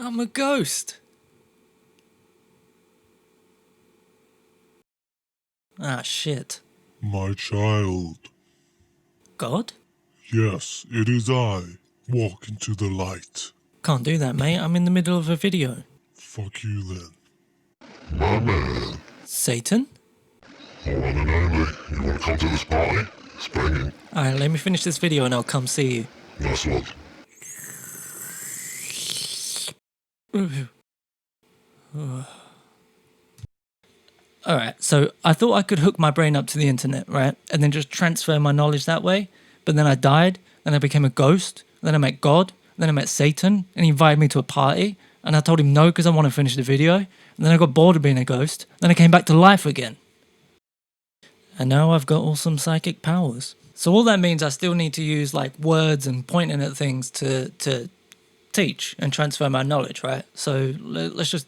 I'm a ghost. Ah, shit. My child. God? Yes, it is I. Walk into the light. Can't do that, mate. I'm in the middle of a video. Fuck you then. My man. Satan? The one and only. You want to come to this party? It's banging. Alright, let me finish this video and I'll come see you. Nice one. Alright, so I thought I could hook my brain up to the internet, right? And then just transfer my knowledge that way. But then I died, then I became a ghost, then I met God, then I met Satan, and he invited me to a party. And I told him no because I want to finish the video. And then I got bored of being a ghost. Then I came back to life again. And now I've got awesome psychic powers. So all that means I still need to use like words and pointing at things to teach and transfer my knowledge, right? So let's just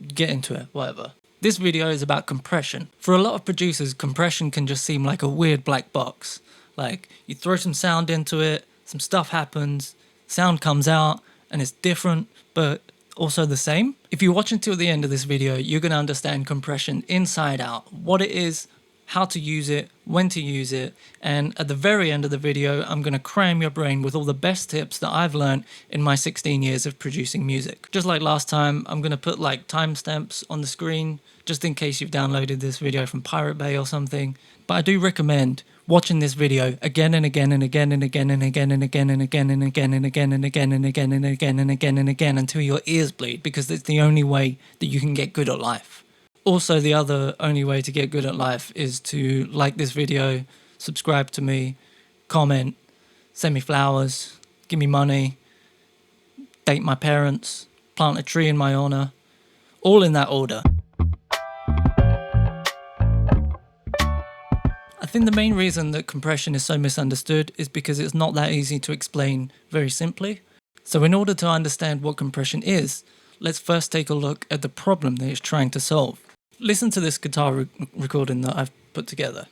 get into it, whatever. This video is about compression. For a lot of producers, compression can just seem like a weird black box. Like you throw some sound into it, some stuff happens, sound comes out, and it's different, but also the same. If you watch until the end of this video, you're going to understand compression inside out, what it is, how to use it, when to use it, and at the very end of the video, I'm going to cram your brain with all the best tips that I've learned in my 16 years of producing music. Just like last time, I'm going to put like timestamps on the screen, just in case you've downloaded this video from Pirate Bay or something. But I do recommend watching this video again and again and again and again and again and again and again and again and again and again and again and again and again and again until your ears bleed, because it's the only way that you can get good at life. Also, the other only way to get good at life is to like this video, subscribe to me, comment, send me flowers, give me money, date my parents, plant a tree in my honor, all in that order. I think the main reason that compression is so misunderstood is because it's not that easy to explain very simply. So in order to understand what compression is, let's first take a look at the problem that it's trying to solve. Listen to this guitar recording that I've put together.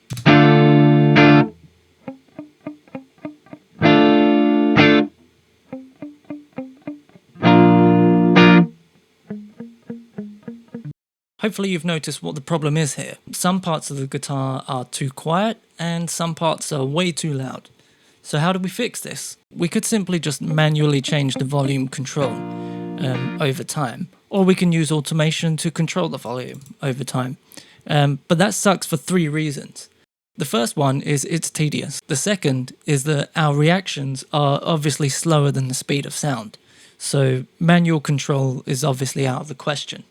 Hopefully you've noticed what the problem is here. Some parts of the guitar are too quiet and some parts are way too loud. So how do we fix this? We could simply just manually change the volume control over time, or we can use automation to control the volume over time. But that sucks for three reasons. The first one is it's tedious. The second is that our reactions are obviously slower than the speed of sound. So manual control is obviously out of the question.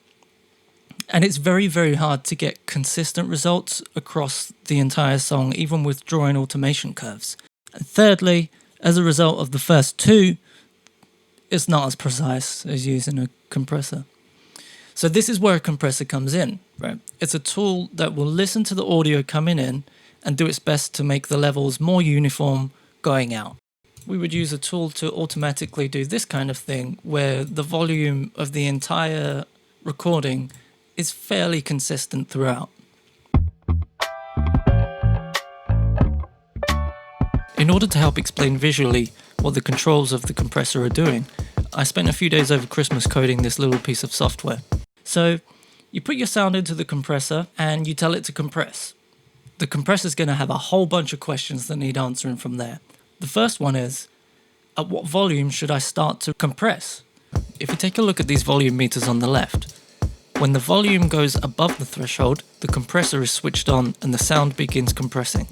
And it's very, very hard to get consistent results across the entire song, even with drawing automation curves. And thirdly, as a result of the first two, it's not as precise as using a compressor. So this is where a compressor comes in, right? It's a tool that will listen to the audio coming in and do its best to make the levels more uniform going out. We would use a tool to automatically do this kind of thing, where the volume of the entire recording is fairly consistent throughout. In order to help explain visually what the controls of the compressor are doing, I spent a few days over Christmas coding this little piece of software. So you put your sound into the compressor and you tell it to compress. The compressor is going to have a whole bunch of questions that need answering from there. The first one is, at what volume should I start to compress? If you take a look at these volume meters on the left, when the volume goes above the threshold, the compressor is switched on and the sound begins compressing.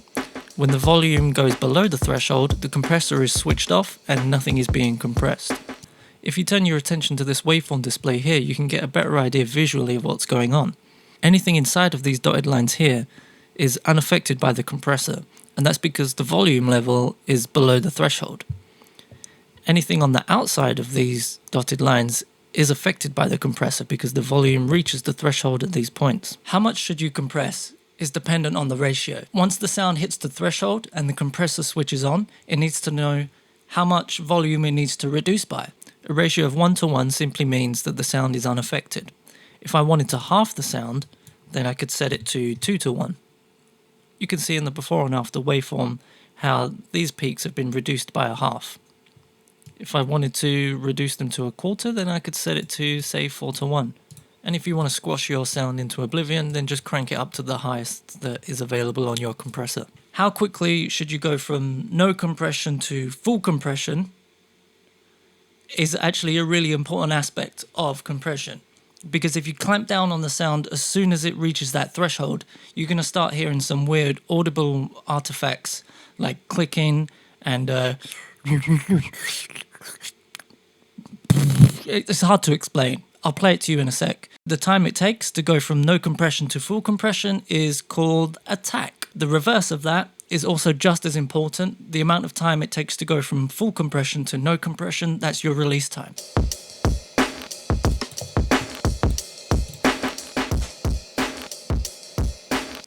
When the volume goes below the threshold, the compressor is switched off and nothing is being compressed. If you turn your attention to this waveform display here, you can get a better idea visually of what's going on. Anything inside of these dotted lines here is unaffected by the compressor, and that's because the volume level is below the threshold. Anything on the outside of these dotted lines is affected by the compressor because the volume reaches the threshold at these points. How much should you compress is dependent on the ratio. Once the sound hits the threshold and the compressor switches on, it needs to know how much volume it needs to reduce by. A ratio of 1:1 simply means that the sound is unaffected. If I wanted to half the sound, then I could set it to 2:1. You can see in the before and after waveform how these peaks have been reduced by a half. If I wanted to reduce them to a quarter, then I could set it to, say, 4:1. And if you want to squash your sound into oblivion, then just crank it up to the highest that is available on your compressor. How quickly should you go from no compression to full compression is actually a really important aspect of compression. Because if you clamp down on the sound as soon as it reaches that threshold, you're going to start hearing some weird audible artifacts like clicking and it's hard to explain. I'll play it to you in a sec. The time it takes to go from no compression to full compression is called attack. The reverse of that is also just as important. The amount of time it takes to go from full compression to no compression, that's your release time.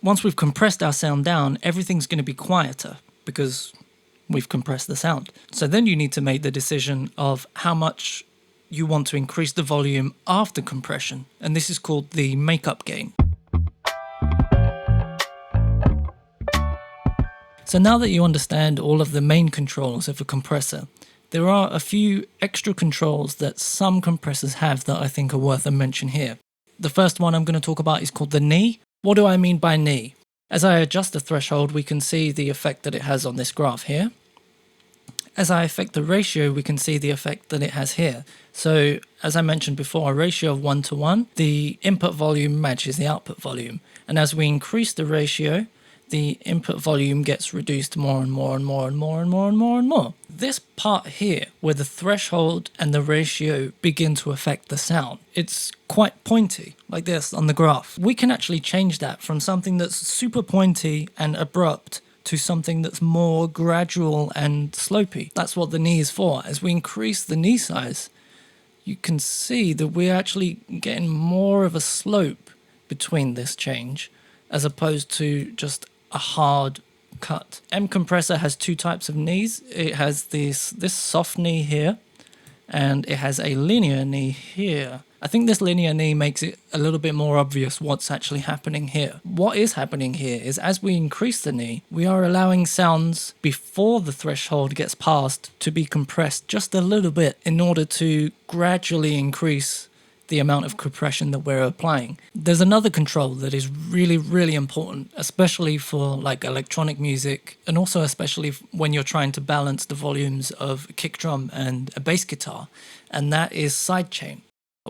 Once we've compressed our sound down, everything's going to be quieter because we've compressed the sound. So then you need to make the decision of how much you want to increase the volume after compression, and this is called the makeup gain. So now that you understand all of the main controls of a compressor, there are a few extra controls that some compressors have that I think are worth a mention here. The first one I'm going to talk about is called the knee. What do I mean by knee? As I adjust the threshold, we can see the effect that it has on this graph here. As I affect the ratio, we can see the effect that it has here. So, as I mentioned before, a ratio of 1:1, the input volume matches the output volume. And as we increase the ratio, the input volume gets reduced more and more and more and more and more and more and more. This part here, where the threshold and the ratio begin to affect the sound, it's quite pointy, like this on the graph. We can actually change that from something that's super pointy and abrupt to something that's more gradual and slopey. That's what the knee is for. As we increase the knee size, you can see that we're actually getting more of a slope between this change as opposed to just a hard cut. M compressor has two types of knees. It has this soft knee here, and it has a linear knee here. I think this linear knee makes it a little bit more obvious what's actually happening here. What is happening here is as we increase the knee, we are allowing sounds before the threshold gets passed to be compressed just a little bit in order to gradually increase the amount of compression that we're applying. There's another control that is really, really important, especially for like electronic music, and also especially when you're trying to balance the volumes of a kick drum and a bass guitar, and that is sidechain.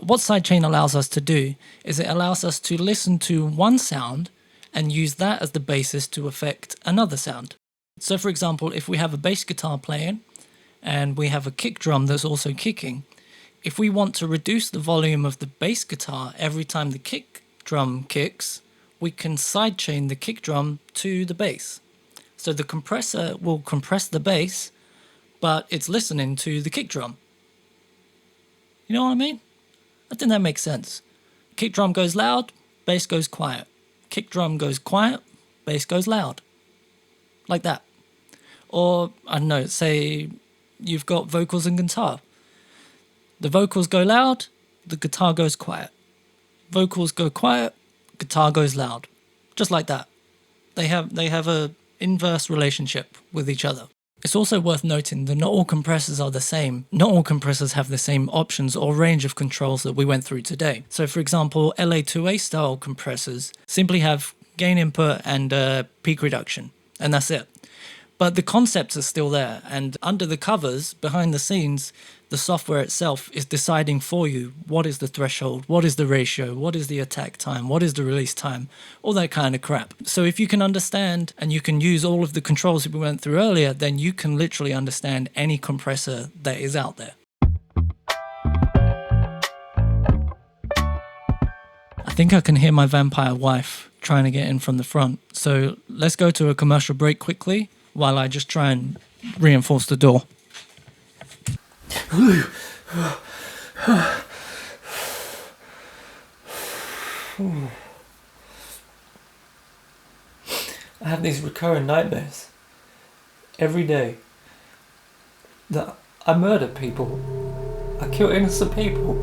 What sidechain allows us to do is it allows us to listen to one sound and use that as the basis to affect another sound. So for example, if we have a bass guitar playing and we have a kick drum that's also kicking, if we want to reduce the volume of the bass guitar every time the kick drum kicks, we can sidechain the kick drum to the bass. So the compressor will compress the bass, but it's listening to the kick drum. You know what I mean? I think that makes sense. Kick drum goes loud, bass goes quiet. Kick drum goes quiet, bass goes loud. Like that. Or, I don't know, say you've got vocals and guitar. The vocals go loud, the guitar goes quiet. Vocals go quiet, guitar goes loud. Just like that. They have a inverse relationship with each other. It's also worth noting that not all compressors are the same. Not all compressors have the same options or range of controls that we went through today. So for example, LA2A style compressors simply have gain input and peak reduction, and that's it. But the concepts are still there, and under the covers, behind the scenes, the software itself is deciding for you what is the threshold, what is the ratio, what is the attack time, what is the release time, all that kind of crap. So if you can understand and you can use all of the controls that we went through earlier, then you can literally understand any compressor that is out there. I think I can hear my vampire wife trying to get in from the front. So let's go to a commercial break quickly while I just try and reinforce the door. I have these recurring nightmares every day that I murder people, I kill innocent people,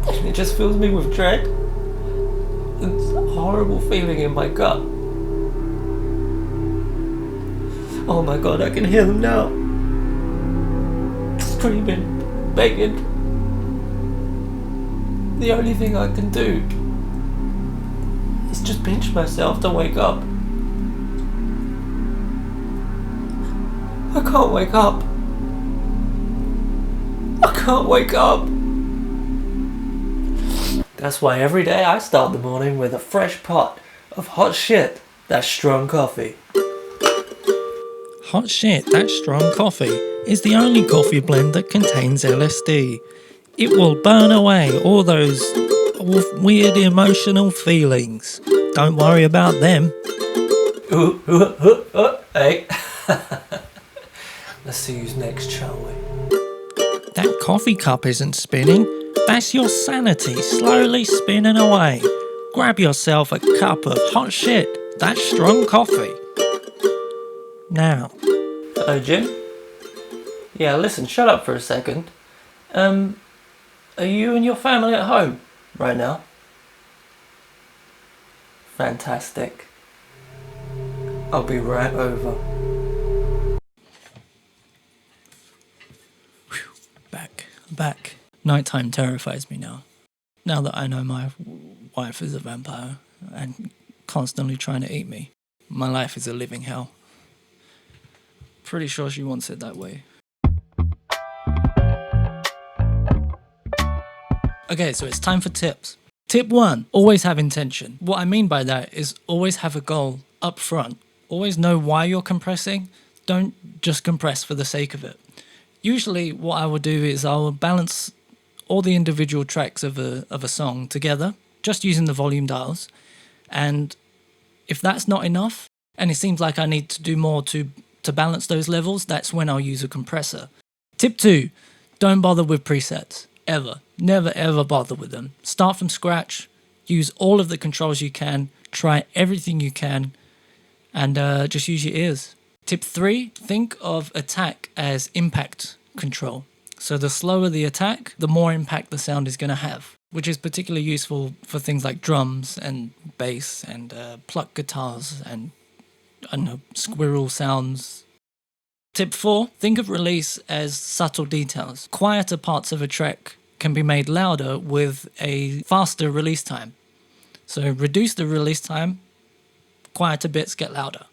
and it just fills me with dread. It's a horrible feeling in my gut. Oh my god, I can hear them now. screaming, begging. The only thing I can do is just pinch myself to wake up. I can't wake up. I can't wake up. That's why every day I start the morning with a fresh pot of hot shit, that's strong coffee. Hot shit, that strong coffee is the only coffee blend that contains LSD. It will burn away all those weird emotional feelings. Don't worry about them. Hey. Let's see who's next, shall we? That coffee cup isn't spinning. That's your sanity slowly spinning away. Grab yourself a cup of hot shit, that's strong coffee. Now. Hello, Jim. Yeah, listen, shut up for a second. Are you and your family at home right now? Fantastic. I'll be right over. Back. Nighttime terrifies me now. Now that I know my wife is a vampire and constantly trying to eat me. My life is a living hell. Pretty sure she wants it that way. Okay, so it's time for tips. Tip 1, always have intention. What I mean by that is always have a goal up front. Always know why you're compressing. Don't just compress for the sake of it. Usually what I will do is I will balance all the individual tracks of a song together, just using the volume dials. And if that's not enough, and it seems like I need to do more to balance those levels, that's when I'll use a compressor. Tip 2, don't bother with presets, ever. Never ever bother with them. Start from scratch, use all of the controls you can, try everything you can, and just use your ears. Tip 3, think of attack as impact control. So the slower the attack, the more impact the sound is going to have, which is particularly useful for things like drums and bass and pluck guitars and, I don't know, squirrel sounds. Tip 4, think of release as subtle details. Quieter parts of a track can be made louder with a faster release time. So reduce the release time, quieter bits get louder.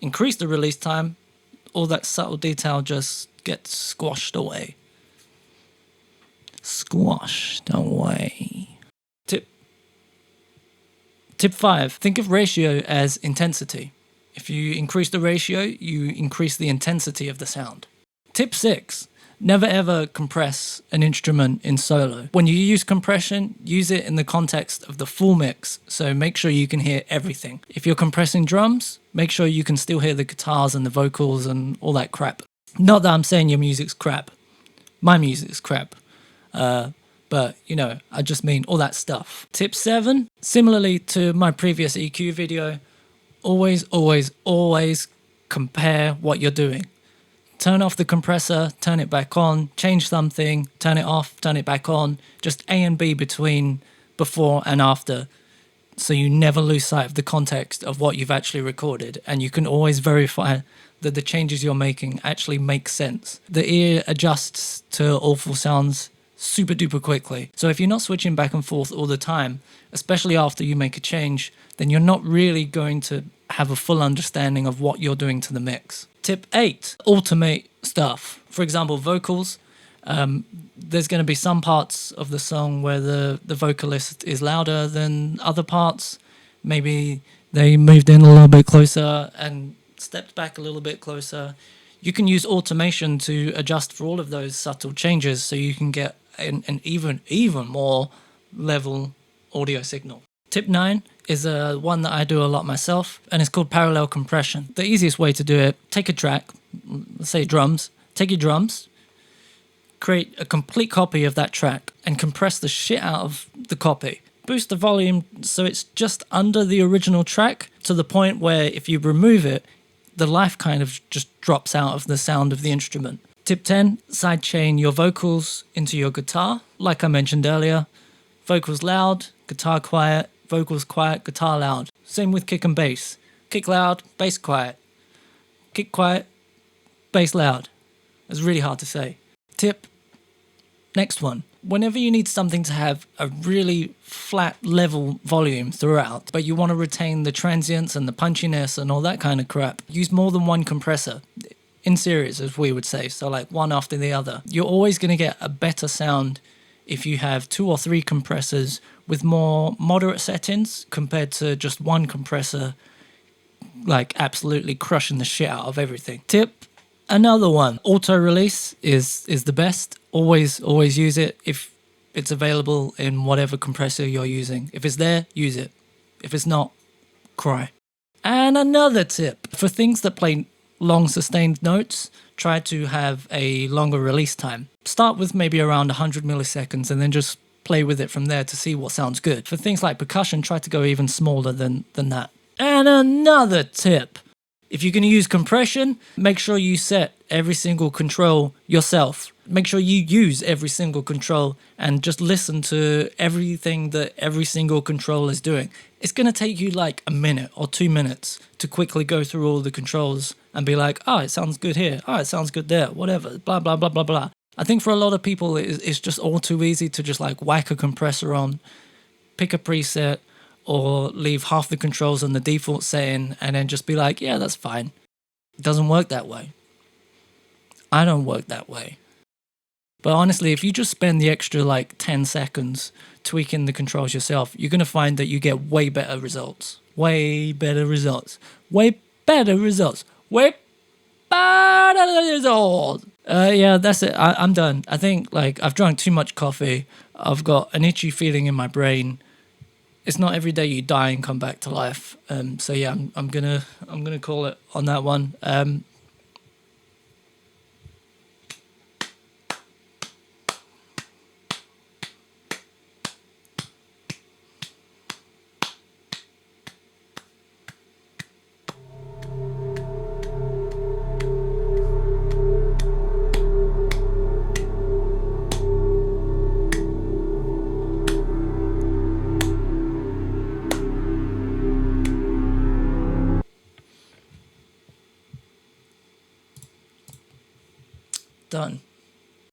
Increase the release time, all that subtle detail just gets squashed away. Squashed away. Tip 5, think of ratio as intensity. If you increase the ratio, you increase the intensity of the sound. Tip 6, never ever compress an instrument in solo. When you use compression, use it in the context of the full mix, so make sure you can hear everything. If you're compressing drums, make sure you can still hear the guitars and the vocals and all that crap. Not that I'm saying your music's crap. My music's crap. But, you know, I just mean all that stuff. Tip 7, similarly to my previous EQ video, always compare what you're doing. Turn off the compressor, turn it back on, change something, turn it off, turn it back on. Just A and B between before and after, so you never lose sight of the context of what you've actually recorded, and you can always verify that the changes you're making actually make sense. The ear adjusts to awful sounds super duper quickly. So if you're not switching back and forth all the time, especially after you make a change, then you're not really going to have a full understanding of what you're doing to the mix. Tip 8, automate stuff. For example, vocals. There's going to be some parts of the song where the vocalist is louder than other parts. Maybe they moved in a little bit closer and stepped back a little bit closer. You can use automation to adjust for all of those subtle changes so you can get an even more level audio signal. Tip 9 is one that I do a lot myself, and it's called parallel compression. The easiest way to do it, take a track, let's say drums, take your drums, create a complete copy of that track, and compress the shit out of the copy. Boost the volume so it's just under the original track, to the point where if you remove it, the life kind of just drops out of the sound of the instrument. Tip 10, sidechain your vocals into your guitar. Like I mentioned earlier, vocals loud, guitar quiet, vocals quiet, guitar loud. Same with kick and bass. Kick loud, bass quiet. Kick quiet, bass loud. It's really hard to say. Tip, next one. Whenever you need something to have a really flat level volume throughout, but you want to retain the transients and the punchiness and all that kind of crap, use more than one compressor in series, as we would say. So like one after the other. You're always going to get a better sound if you have 2 or 3 compressors with more moderate settings compared to just one compressor like absolutely crushing the shit out of everything. Tip, another one. Auto release is the best. Always use it if it's available in whatever compressor you're using. If it's there, use it. If it's not, cry. And another tip, for things that play long sustained notes, try to have a longer release time. Start with maybe around 100 milliseconds and then just play with it from there to see what sounds good. For things like percussion, try to go even smaller than that. And another tip, if you're going to use compression, make sure you set every single control yourself. Make sure you use every single control and just listen to everything that every single control is doing. It's going to take you like a minute or 2 minutes to quickly go through all the controls and be like, oh, it sounds good here. Oh, it sounds good there. Whatever. Blah, blah, blah, blah, blah. I think for a lot of people, it's just all too easy to just like whack a compressor on, pick a preset, or leave half the controls on the default setting and then just be like, yeah, that's fine. It doesn't work that way. I don't work that way. But honestly, if you just spend the extra like 10 seconds tweaking the controls yourself, you're going to find that you get way better results. Way better results. Way better results. Way better results. Yeah, that's it. I'm done. I think like I've drunk too much coffee. I've got an itchy feeling in my brain. It's not every day you die and come back to life. So yeah, I'm gonna call it on that one. Done.